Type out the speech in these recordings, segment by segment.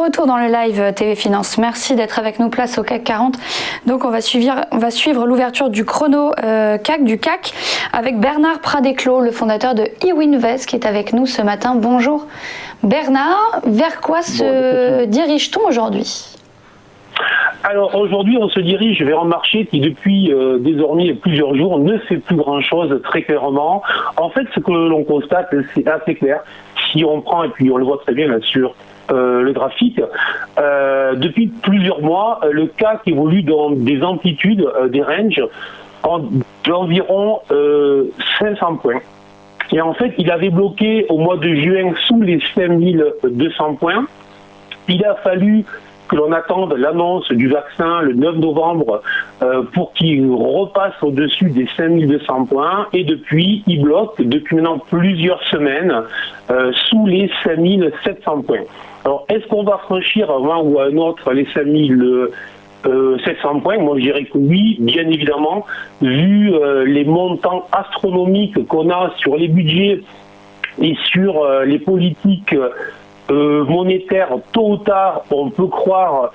retour dans le live TV Finance. Merci d'être avec nous, place au CAC 40. Donc on va suivre l'ouverture du chrono du CAC avec Bernard Pradeclos, le fondateur de eWinvest, qui est avec nous ce matin. Bonjour Bernard, vers quoi se dirige-t-on aujourd'hui ? Alors aujourd'hui, on se dirige vers un marché qui depuis désormais plusieurs jours ne fait plus grand-chose très clairement. En fait, ce que l'on constate, c'est assez clair. Si on prend, et puis on le voit très bien là, sur le graphique, depuis plusieurs mois, le CAC évolue dans des amplitudes, des ranges d'environ 500 points. Et en fait, il avait bloqué au mois de juin sous les 5200 points. Il a fallu que l'on attende l'annonce du vaccin le 9 novembre pour qu'il repasse au-dessus des 5200 points. Et depuis, il bloque depuis maintenant plusieurs semaines sous les 5700 points. Alors, est-ce qu'on va franchir à un moment ou à un autre les 5700 points? Moi, je dirais que oui, bien évidemment, vu les montants astronomiques qu'on a sur les budgets et sur les politiques monétaire, tôt ou tard, on peut croire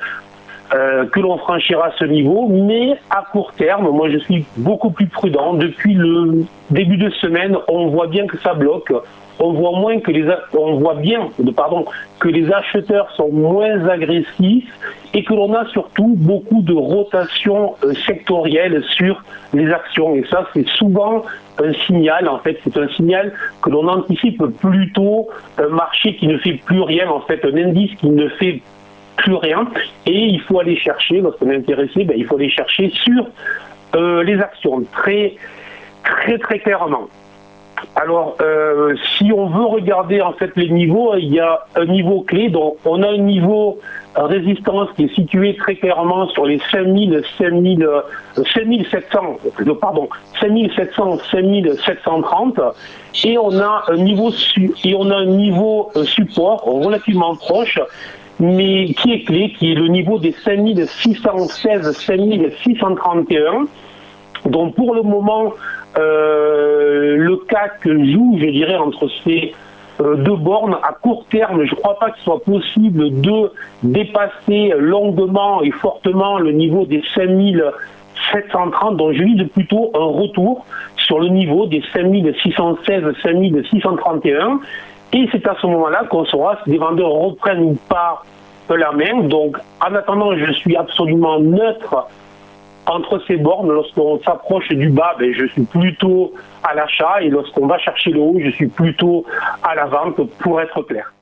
que l'on franchira ce niveau, mais à court terme, moi je suis beaucoup plus prudent. Depuis le début de semaine, on voit bien que ça bloque. On voit bien que les acheteurs sont moins agressifs et que l'on a surtout beaucoup de rotation sectorielle sur les actions. Et ça, c'est souvent un signal, en fait, c'est un signal que l'on anticipe plutôt un marché qui ne fait plus rien, en fait, un indice qui ne fait plus rien. Et il faut aller chercher, lorsqu'on est intéressé, il faut aller chercher sur les actions, très, très, très clairement. Alors, si on veut regarder en fait les niveaux, il y a un niveau clé. Donc, on a un niveau résistance qui est situé très clairement sur les 5730, et on a un niveau support relativement proche, mais qui est clé, qui est le niveau des 5631. Donc, pour le moment, le CAC joue, je dirais, entre ces deux bornes. À court terme, je ne crois pas qu'il soit possible de dépasser longuement et fortement le niveau des 5730, donc je vise plutôt un retour sur le niveau des 5631, et c'est à ce moment-là qu'on saura si les vendeurs reprennent ou pas la main. Donc, en attendant, je suis absolument neutre entre ces bornes. Lorsqu'on s'approche du bas, je suis plutôt à l'achat, et lorsqu'on va chercher le haut, je suis plutôt à la vente, pour être clair.